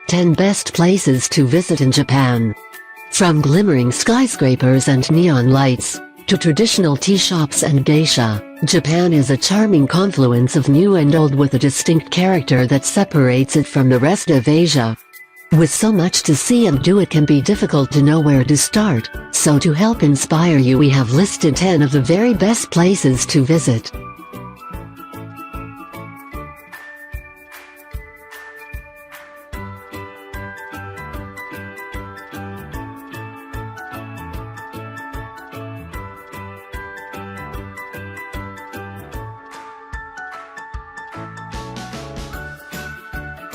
10 Best Places to Visit in Japan. From glimmering skyscrapers and neon lights, to traditional tea shops and geisha, Japan is a charming confluence of new and old with a distinct character that separates it from the rest of Asia. With so much to see and do, it can be difficult to know where to start, so to help inspire you, we have listed 10 of the very best places to visit.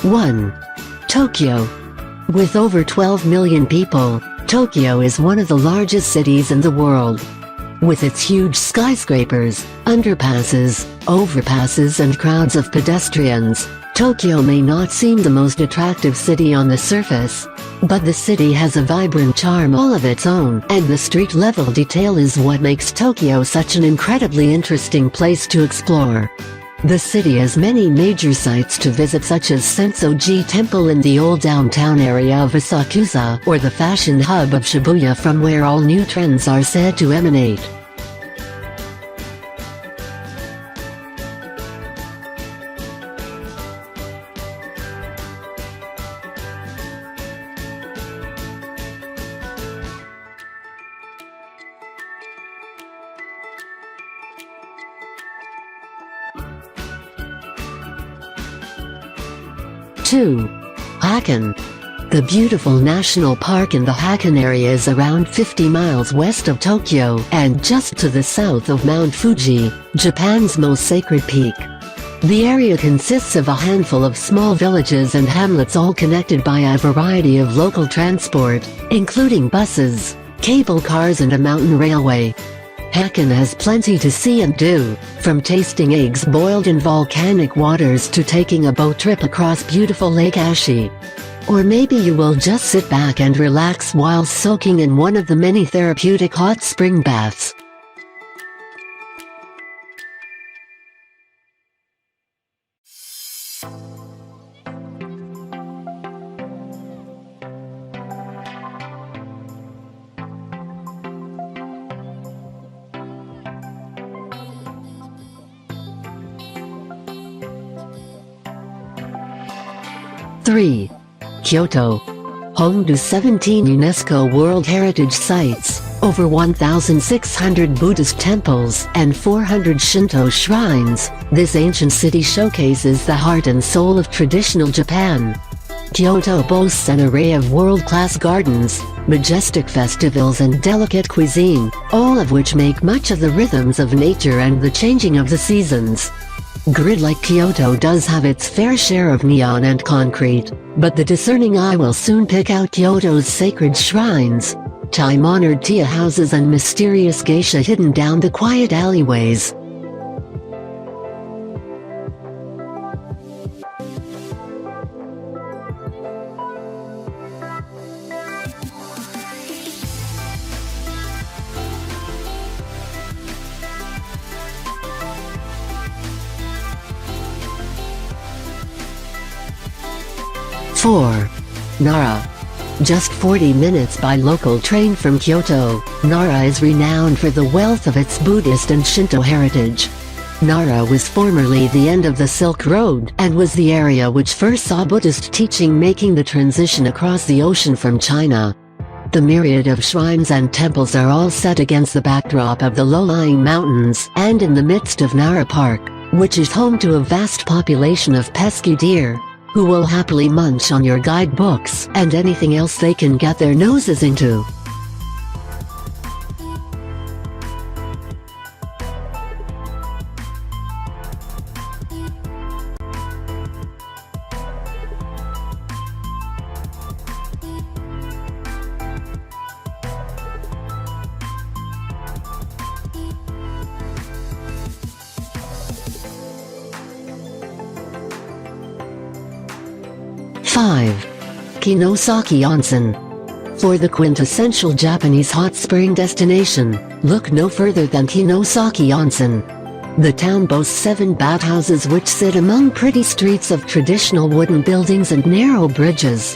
One. Tokyo. With over 12 million people, Tokyo is one of the largest cities in the world. With its huge skyscrapers, underpasses, overpasses and crowds of pedestrians, Tokyo may not seem the most attractive city on the surface. But the city has a vibrant charm all of its own, and the street-level detail is what makes Tokyo such an incredibly interesting place to explore. The city has many major sites to visit, such as Sensoji Temple in the old downtown area of Asakusa, or the fashion hub of Shibuya, from where all new trends are said to emanate. Two. Hakone. The beautiful national park in the Hakone area is around 50 miles west of Tokyo and just to the south of Mount Fuji, Japan's most sacred peak. The area consists of a handful of small villages and hamlets, all connected by a variety of local transport, including buses, cable cars and a mountain railway. Hakone has plenty to see and do, from tasting eggs boiled in volcanic waters to taking a boat trip across beautiful Lake Ashi. Or maybe you will just sit back and relax while soaking in one of the many therapeutic hot spring baths. Three. Kyoto. Home to 17 UNESCO World Heritage Sites, over 1,600 Buddhist temples, and 400 Shinto shrines, this ancient city showcases the heart and soul of traditional Japan. Kyoto boasts an array of world-class gardens, majestic festivals and delicate cuisine, all of which make much of the rhythms of nature and the changing of the seasons. Grid-like Kyoto does have its fair share of neon and concrete, but the discerning eye will soon pick out Kyoto's sacred shrines, time-honored tea houses and mysterious geisha hidden down the quiet alleyways. Four. Nara. Just 40 minutes by local train from Kyoto, Nara is renowned for the wealth of its Buddhist and Shinto heritage. Nara was formerly the end of the Silk Road and was the area which first saw Buddhist teaching making the transition across the ocean from China. The myriad of shrines and temples are all set against the backdrop of the low-lying mountains and in the midst of Nara Park, which is home to a vast population of pesky deer, who will happily munch on your guidebooks and anything else they can get their noses into. Five. Kinosaki Onsen. For the quintessential Japanese hot spring destination, look no further than Kinosaki Onsen. The town boasts 7 bathhouses which sit among pretty streets of traditional wooden buildings and narrow bridges.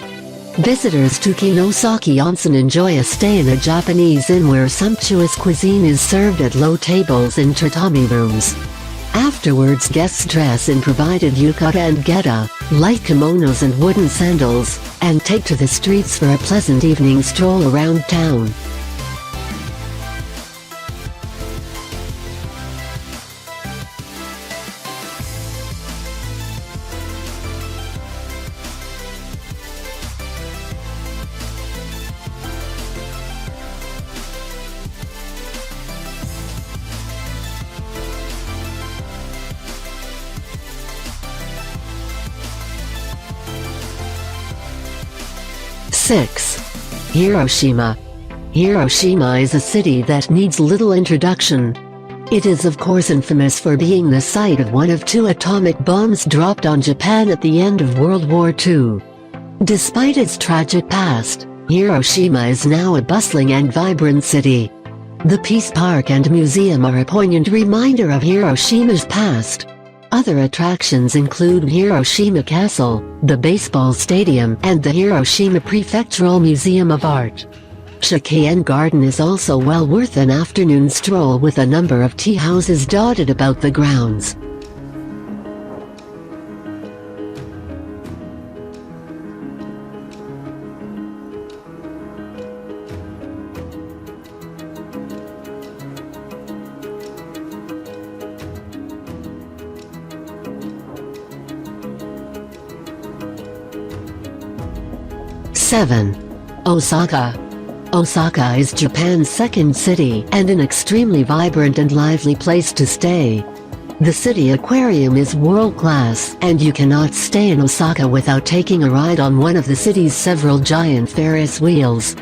Visitors to Kinosaki Onsen enjoy a stay in a Japanese inn where sumptuous cuisine is served at low tables in tatami rooms. Afterwards, guests dress in provided yukata and geta, light kimonos and wooden sandals, and take to the streets for a pleasant evening stroll around town. Six. Hiroshima. Hiroshima is a city that needs little introduction. It is of course infamous for being the site of one of 2 atomic bombs dropped on Japan at the end of World War II. Despite its tragic past, Hiroshima is now a bustling and vibrant city. The Peace Park and Museum are a poignant reminder of Hiroshima's past. Other attractions include Hiroshima Castle, the baseball stadium, and the Hiroshima Prefectural Museum of Art. Shikeien Garden is also well worth an afternoon stroll with a number of tea houses dotted about the grounds. Seven. Osaka. Osaka is Japan's second city and an extremely vibrant and lively place to stay. The city aquarium is world-class, and you cannot stay in Osaka without taking a ride on one of the city's several giant Ferris wheels.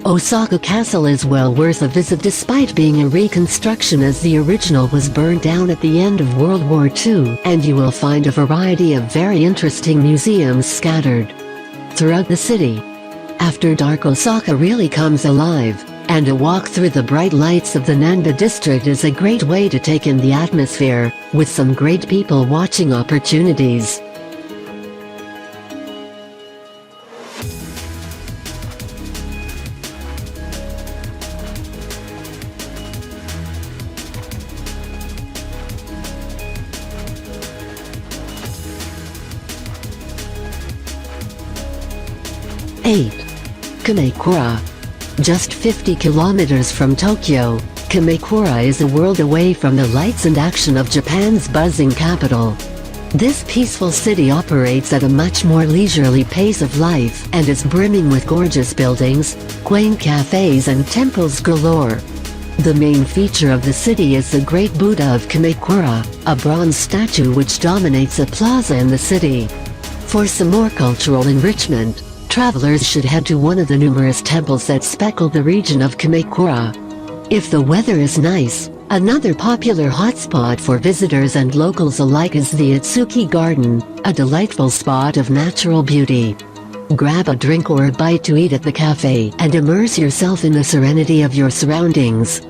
Osaka Castle is well worth a visit despite being a reconstruction, as the original was burned down at the end of World War II, and you will find a variety of very interesting museums scattered throughout the city. After dark, Osaka really comes alive, and a walk through the bright lights of the Namba district is a great way to take in the atmosphere, with some great people watching opportunities. Eight. Kamakura. Just 50 kilometers from Tokyo, Kamakura is a world away from the lights and action of Japan's buzzing capital. This peaceful city operates at a much more leisurely pace of life and is brimming with gorgeous buildings, quaint cafes and temples galore. The main feature of the city is the Great Buddha of Kamakura, a bronze statue which dominates a plaza in the city. For some more cultural enrichment, travelers should head to one of the numerous temples that speckle the region of Kamakura. If the weather is nice, another popular hotspot for visitors and locals alike is the Itsuki Garden, a delightful spot of natural beauty. Grab a drink or a bite to eat at the cafe and immerse yourself in the serenity of your surroundings.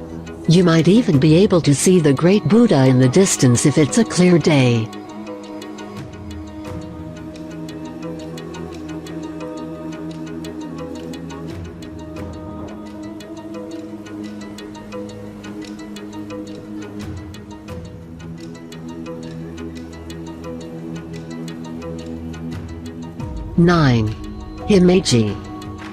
You might even be able to see the Great Buddha in the distance if it's a clear day. Nine. Himeji.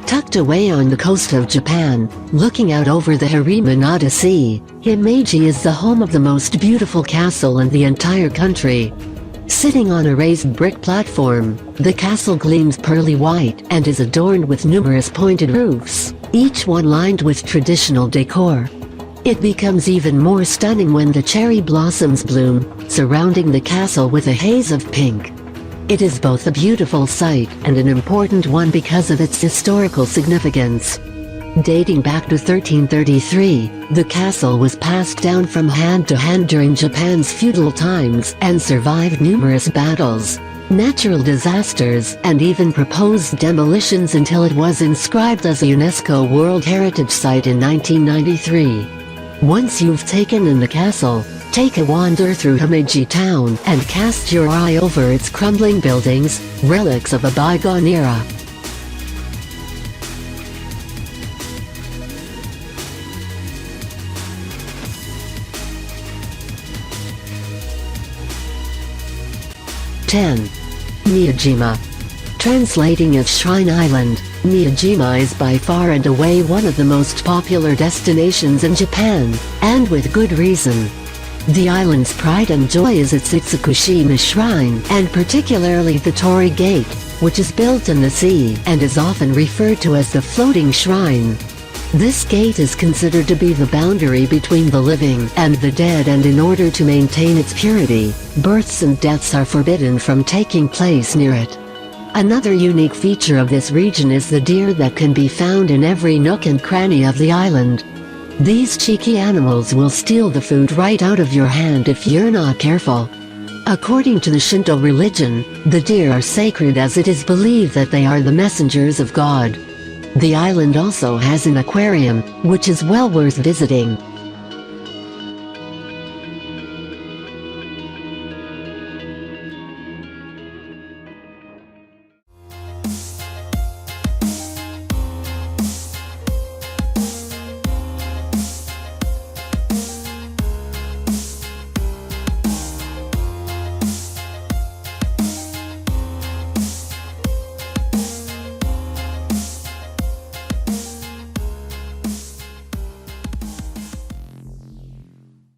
Tucked away on the coast of Japan, looking out over the Harimanada Sea, Himeji is the home of the most beautiful castle in the entire country. Sitting on a raised brick platform, the castle gleams pearly white and is adorned with numerous pointed roofs, each one lined with traditional decor. It becomes even more stunning when the cherry blossoms bloom, surrounding the castle with a haze of pink. It is both a beautiful sight and an important one because of its historical significance. Dating back to 1333, the castle was passed down from hand to hand during Japan's feudal times and survived numerous battles, natural disasters, and even proposed demolitions until it was inscribed as a UNESCO World Heritage Site in 1993. Once you've taken in the castle, Take a wander through Himeji town and cast your eye over its crumbling buildings, relics of a bygone era. Miyajima. Translating as Shrine Island, Miyajima is by far and away one of the most popular destinations in Japan, and with good reason. The island's pride and joy is its Itsukushima Shrine, and particularly the Torii Gate, which is built in the sea and is often referred to as the floating shrine. This gate is considered to be the boundary between the living and the dead, and in order to maintain its purity, births and deaths are forbidden from taking place near it. Another unique feature of this region is the deer that can be found in every nook and cranny of the island. These cheeky animals will steal the food right out of your hand if you're not careful. According to the Shinto religion, the deer are sacred as it is believed that they are the messengers of God. The island also has an aquarium, which is well worth visiting.